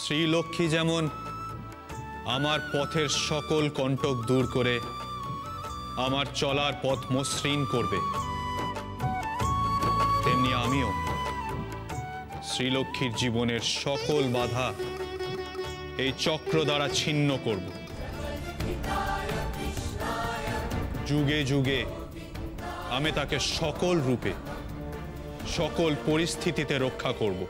শ্রীলক্ষ্মী যেমন আমার পথের সকল কণ্টক দূর করে আমার চলার পথ মসৃণ করবে, তেমনি আমিও শ্রীলক্ষ্মীর জীবনের সকল বাধা এই চক্র দ্বারা ছিন্ন করব। যুগে যুগে আমি তাকে সকল রূপে সকল পরিস্থিতিতে রক্ষা করব।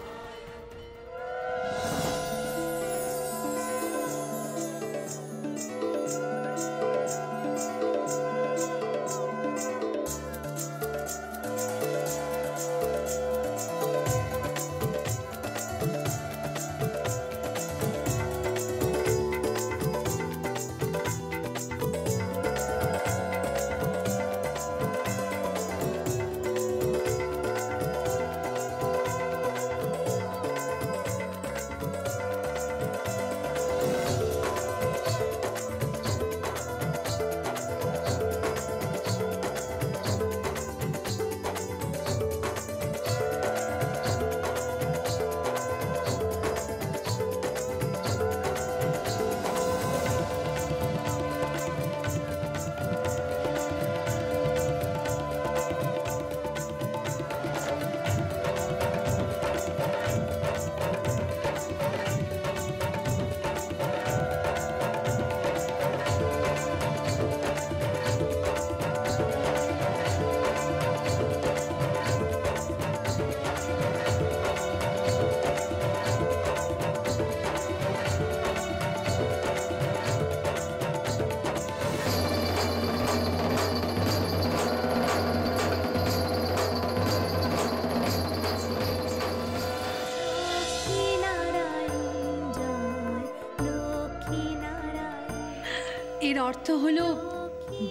এর অর্থ হলো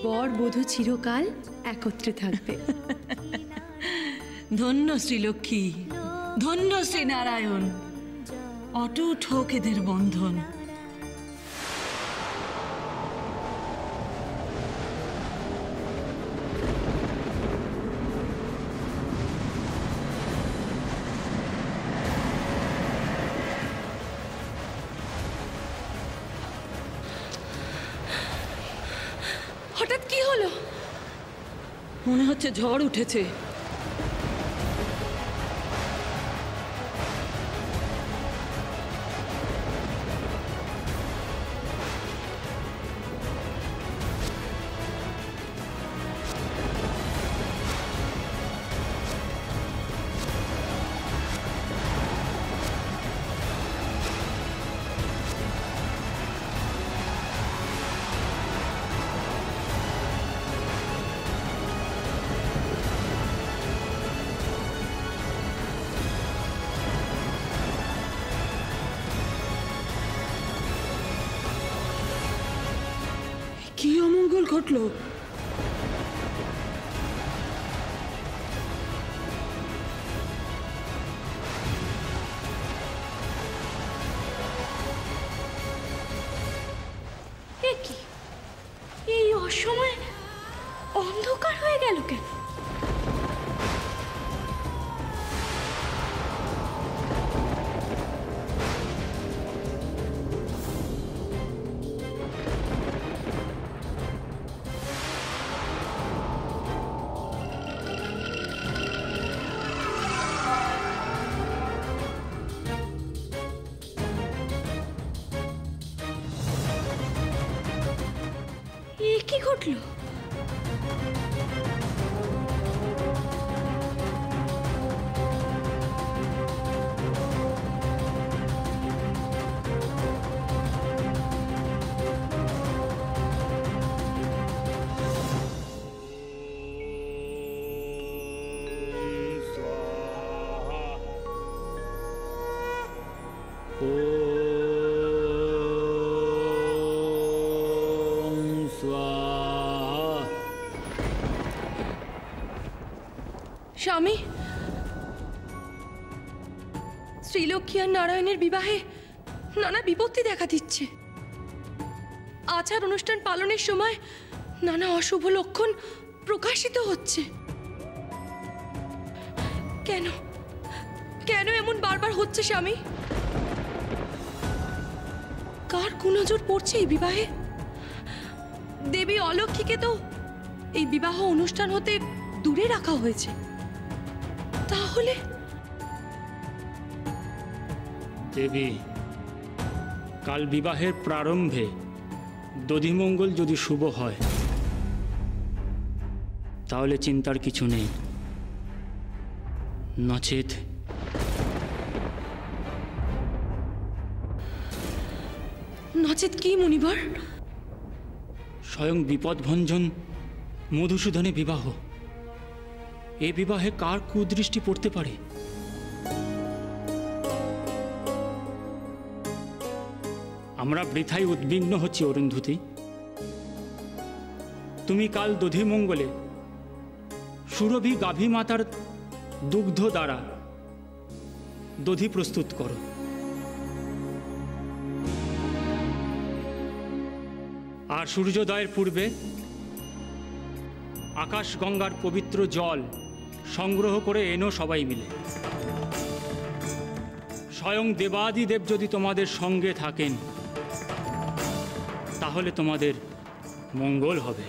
বর বধূ চিরকাল একত্রে থাকবে। ধন্য শ্রীলক্ষ্মী, ধন্য শ্রীনারায়ণ, অটুট হোক এদের বন্ধন। হঠাৎ কি হলো? মনে হচ্ছে ঝড় উঠেছে। কি অমঙ্গল ঘটলো? এই অসময়ে অন্ধকার হয়ে গেল কেন? কি ঘটলো? স্বামী, শ্রীলক্ষ্মী আর নারায়ণের বিবাহে নানা বিপত্তি দেখা দিচ্ছে। আচার অনুষ্ঠান পালনের সময় নানা অশুভ লক্ষণ প্রকাশিত হচ্ছে। কেন কেন এমন বারবার হচ্ছে স্বামী? কার কুনজর পড়ছে এই বিবাহে? দেবী অলক্ষ্মীকে তো এই বিবাহ অনুষ্ঠান হতে দূরে রাখা হয়েছে। তাহলে দেবী, কাল বিবাহের প্রারম্ভে দধিমঙ্গল যদি শুভ হয় তাহলে চিন্তার কিছু নেই, নচেত নচেত কি মুনিবর? স্বয়ং বিপদভঞ্জন মধুসূদনে বিবাহ। এ বিবাহে কার কুদৃষ্টি পড়তে পারে? আমরা বৃথাই উদ্বিগ্ন হচ্ছি অরুন্ধতী। তুমি কাল দধিমঙ্গলে সুরভি গাভী মাতার দুগ্ধ দ্বারা দধি প্রস্তুত করো। আর সূর্যোদয়ের পূর্বে আকাশ গঙ্গার পবিত্র জল সংগ্রহ করে এনো সবাই মিলে। স্বয়ং দেবাদিদেব যদি তোমাদের সঙ্গে থাকেন তাহলে তোমাদের মঙ্গল হবে।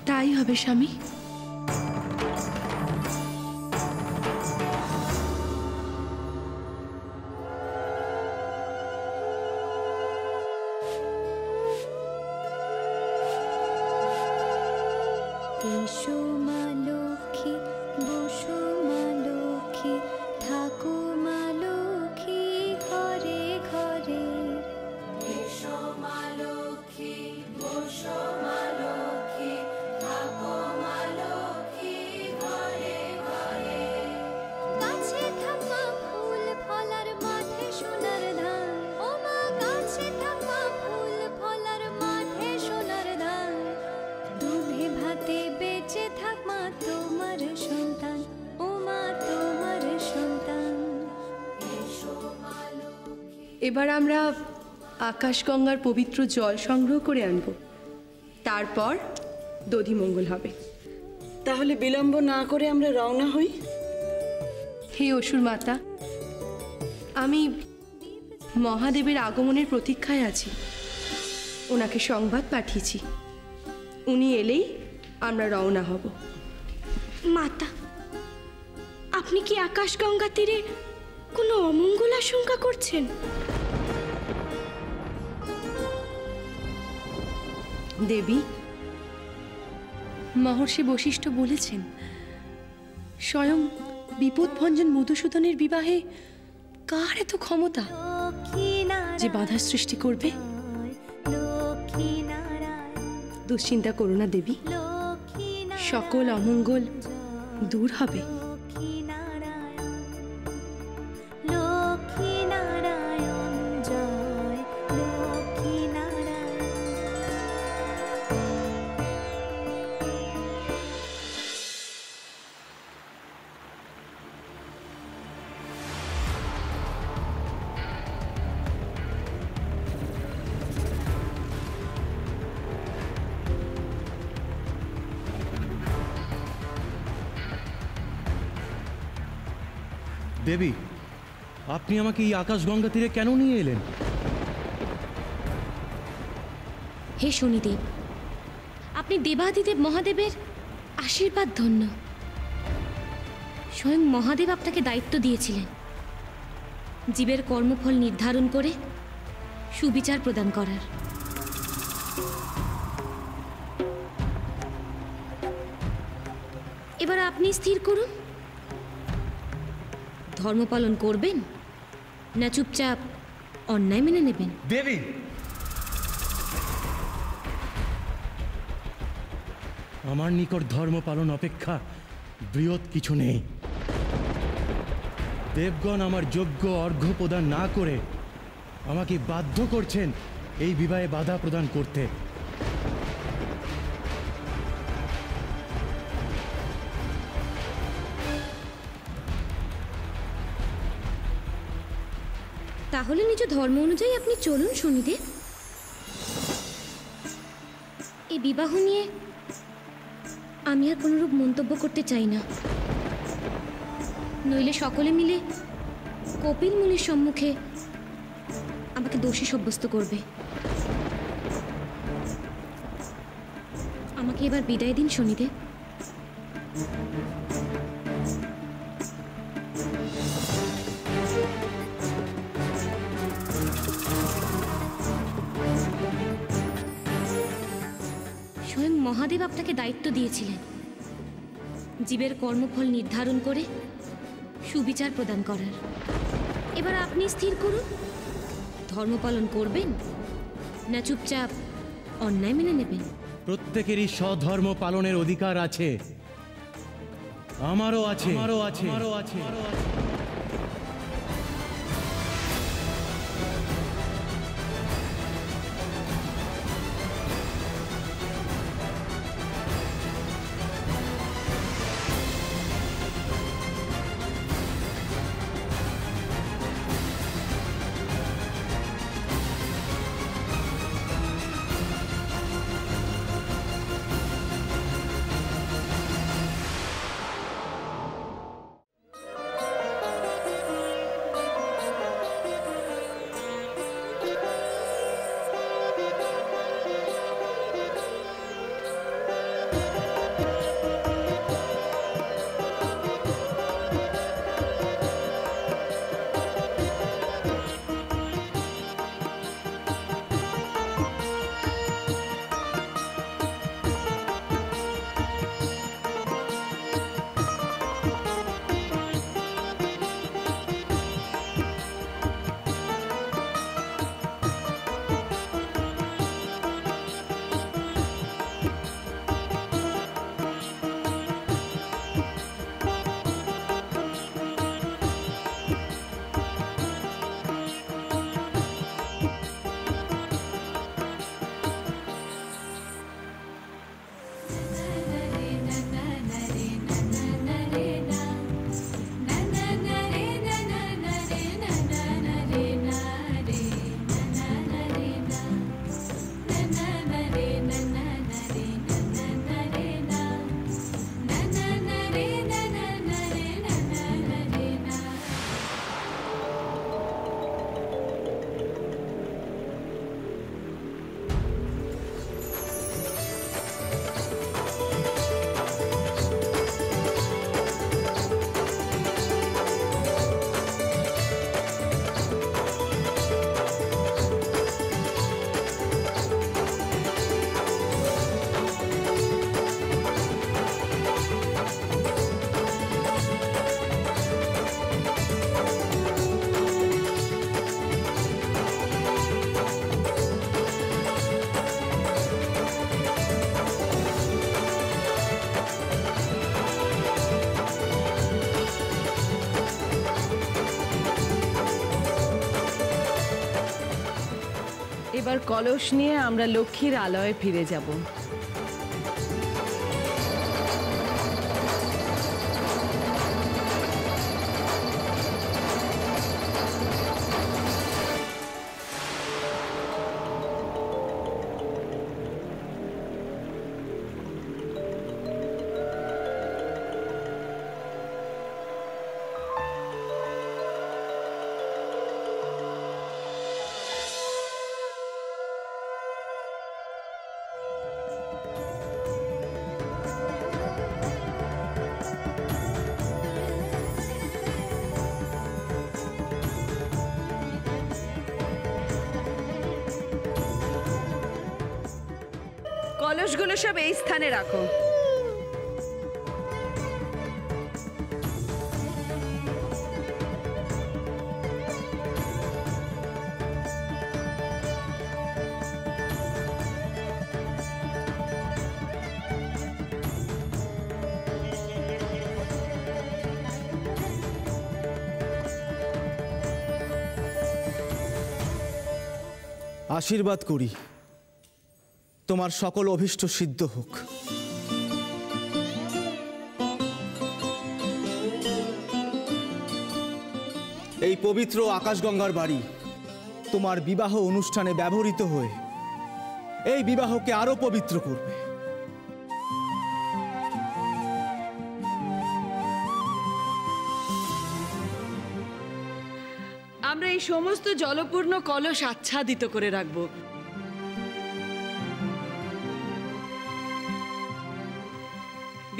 তাই হবে স্বামী। এসো মা লক্ষ্মী, বসো মা লক্ষ্মী, থাকো মা লক্ষ্মী ঘরে ঘরে। এসো মা লক্ষ্মী, বসো মা লক্ষ্মী, থাকো মা লক্ষ্মী ঘরে ঘরে। গাছে থাকা ফুল ফলার মাঠে সোনার ধান, ও মা গাছে থাকা ফুল ফলার মাঠে সোনার ধান। দুধে ভাতে বেঁচে থাক মা তোমার সন্তান, ও মা তোমার সন্তান। এসো মা লক্ষ্মী। এবার আমরা আকাশগঙ্গার পবিত্র জল সংগ্রহ করে আনব, তারপর দধিমঙ্গল হবে। তাহলে বিলম্ব না করে আমরা রওনা হই। হে অসুর মাতা, আমি মহাদেবের আগমনের প্রতীক্ষায় আছি। ওনাকে সংবাদ পাঠিয়েছি, উনি এলেই আমরা রওনা হব। মাতা, আপনি কি আকাশগঙ্গা তীরে কোনো অমঙ্গল আশঙ্কা করছেন? দেবী, মহর্ষি বশিষ্ঠ বলেছেন স্বয়ং বিপদভঞ্জন মধুসূদনের বিবাহে কার এত ক্ষমতা যে বাধা সৃষ্টি করবে? দুশ্চিন্তা করো না দেবী, সকল অমঙ্গল দূর হবে। দেবী, আপনি আমাকে এই আকাশগঙ্গা তীরে কেন নিয়ে এলেন? হে শনিদেব, আপনি দেবাদিদেব মহাদেবের আশীর্বাদ ধন্য। স্বয়ং মহাদেব আপনাকে দায়িত্ব দিয়েছিলেন জীবের কর্মফল নির্ধারণ করে সুবিচার প্রদান করার। এবার আপনি স্থির করুন, ধর্ম পালন করবেন না চুপচাপ অন্যায় মেনে নেবেন? দেবী, আমার নিকট ধর্ম পালন অপেক্ষা বৃহৎ কিছু নেই। দেবগণ আমার যোগ্য অর্ঘ্য প্রদান না করে আমাকে বাধ্য করছেন এই বিবাহে বাধা প্রদান করতে। তাহলে নিজ ধর্ম অনুযায়ী আপনি চলুন শনিদেব। এই বিবাহ নিয়ে আমি আর কোনরূপ মন্তব্য করতে চাই না। নইলে সকলে মিলে কপিল মুনির সম্মুখে আমাকে দোষী সাব্যস্ত করবে। আমাকে এবার বিদায় দিন শনিদেব। স্বয়ং মহাদেব আপনাকে দায়িত্ব দিয়েছিলেন জীবের কর্মফল নির্ধারণ করে সুবিচার প্রদান করার। এবার আপনি স্থির করুন, ধর্ম পালন করবেন না চুপচাপ অন্যায় মেনে নেবেন। প্রত্যেকেরই স্বধর্ম পালনের অধিকার আছে, আমারও আছে, আমারও আছে, আমারও আছে। এবার কলস নিয়ে আমরা লক্ষ্মীর আলয়ে ফিরে যাব। কলসগুলো সব এই স্থানে রাখো। আশীর্বাদ করি তোমার সকল অভীষ্ট সিদ্ধ হোক। এই পবিত্র আকাশগঙ্গার বাড়ি তোমার বিবাহ অনুষ্ঠানে ব্যবহৃত হয়ে এই বিবাহকে আরো পবিত্র করবে। সমস্ত জলপূর্ণ কলস আচ্ছাদিত করে রাখবো।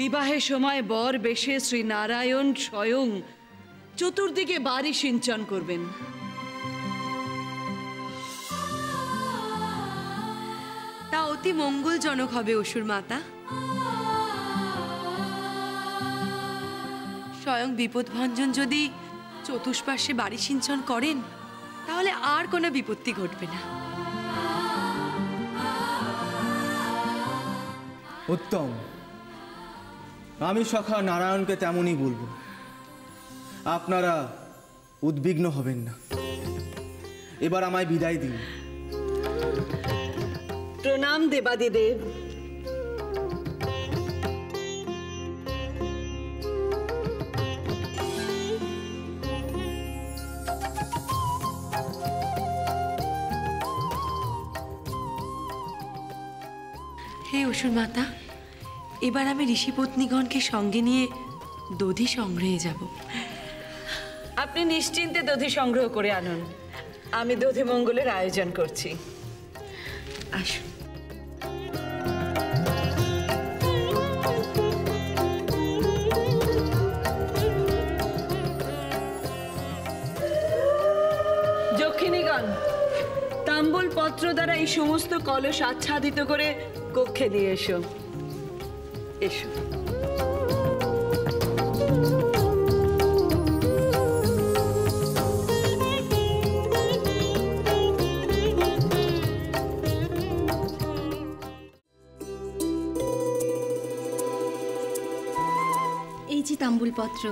বিবাহের সময় বর বেশে শ্রী নারায়ণ স্বয়ং চতুর্দিকে বাড়ি সিঞ্চন করবেন। তা অতি মঙ্গলজনক হবে অসুর মাতা। স্বয়ং বিপদভঞ্জন যদি চতুষ্পার্শ্বে বাড়ি সিঞ্চন করেন তাহলে আর কোনো বিপত্তি ঘটবে না। উত্তম, আমি সখা নারায়ণকে তেমনই বলবো। আপনারা উদ্বিগ্ন হবেন না। এবার আমায় বিদায় দিন। প্রণাম দেবাদিদেব। হে অসুর মাতা, এবার আমি ঋষিপত্নীগণকে সঙ্গে নিয়ে দধি সংগ্রহে যাব। আপনি নিশ্চিন্তে দধি সংগ্রহ করে আনুন, আমি দধি মঙ্গলের আয়োজন করছি। আসুন। যক্ষিণীগণ, তাম্বুল পত্র দ্বারা এই সমস্ত কলস আচ্ছাদিত করে কক্ষে নিয়ে এসো। এসো। এই যে তাম্বুল পত্র।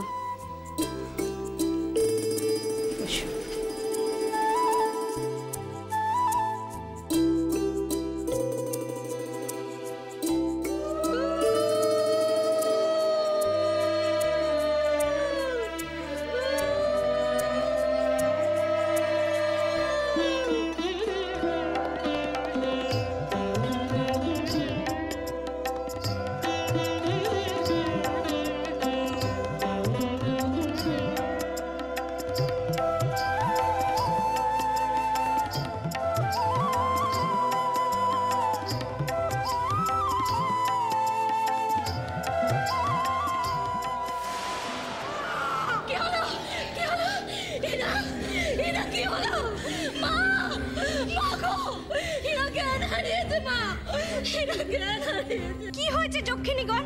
কি হয়েছে যক্ষিণীগণ?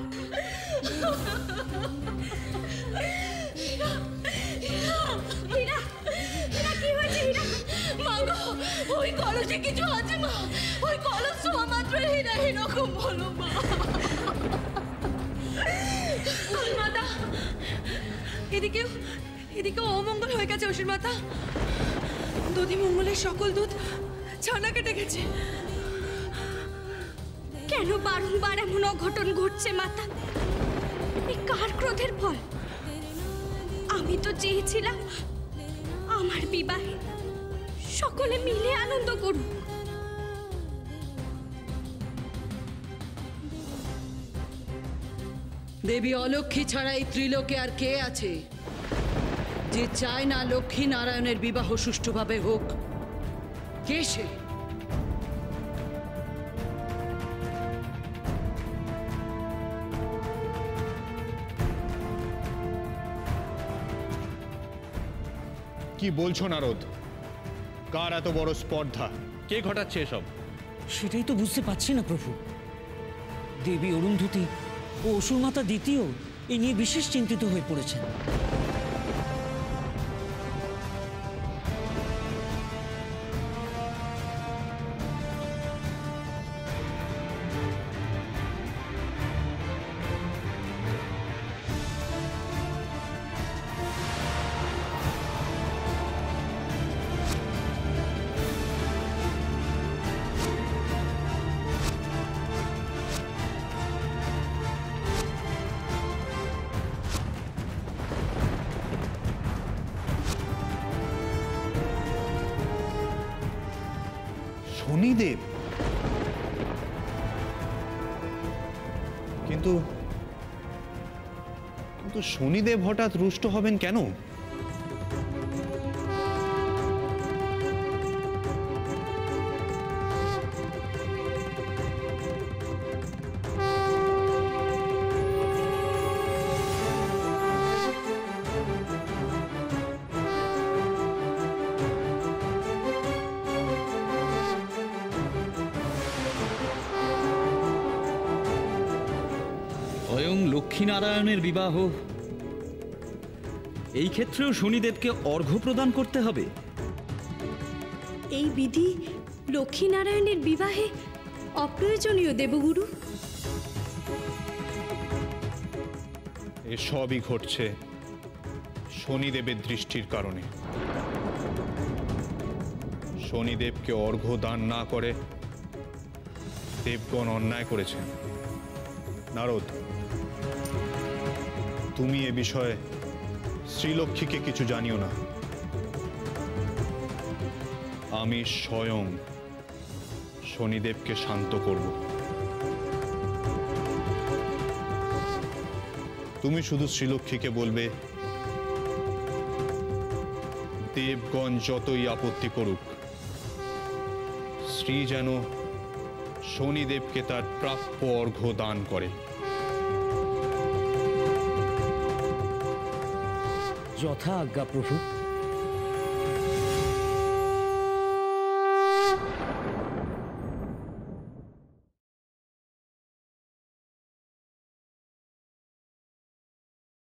ওই কলসে কিছু আছে মা, ওই কলস ছোঁয়া মাত্র হীরা এরকম বলো মা। মাতা, এদিকেও অমঙ্গল হয়ে গেছে অসুর মাতা। দধি মঙ্গলের সকল দুধ ছানা কেটে গেছে। কেন বারংবার এমন অঘটন ঘটছে মাতা? এই কার ক্রোধের ফল? আমি তো চেয়েছিলাম আমার বিবাহে সকলে মিলে আনন্দ করুক। দেবী অলক্ষ্মী ছাড়া এই ত্রিলোকে আর কে আছে যে চায় না লক্ষ্মী নারায়ণের বিবাহ সুষ্ঠুভাবে হোক? কে সে? কি বলছো নারদ? কার এত বড় স্পর্ধা? কে ঘটাচ্ছে এসব? সেটাই তো বুঝতে পারছি না প্রভু। দেবী অরুন্ধতী ও অসুর মাতা দ্বিতীয় এ নিয়ে বিশেষ চিন্তিত হয়ে পড়েছেন। শনিদেব? কিন্তু শনিদেব হঠাৎ রুষ্ট হবেন কেন? লক্ষ্মীনারায়ণের বিবাহ, এই ক্ষেত্রেও শনিদেবকে অর্ঘ্য প্রদান করতে হবে। এই বিধি লক্ষ্মীনারায়ণের বিবাহে অপ্রয়োজনীয় দেবগুরু। এসবই ঘটছে শনিদেবের দৃষ্টির কারণে। শনিদেবকে অর্ঘ্য দান না করে দেবগণ অন্যায় করেছেন। নারদ, তুমি এ বিষয়ে শ্রীলক্ষ্মীকে কিছু জানিও না। আমি স্বয়ং শনিদেবকে শান্ত করব। তুমি শুধু শ্রীলক্ষ্মীকে বলবে, দেবগণ যতই আপত্তি করুক, শ্রী যেন শনিদেবকে তার প্রাপ্য অর্ঘ্য দান করে। যথা আজ্ঞা প্রভু।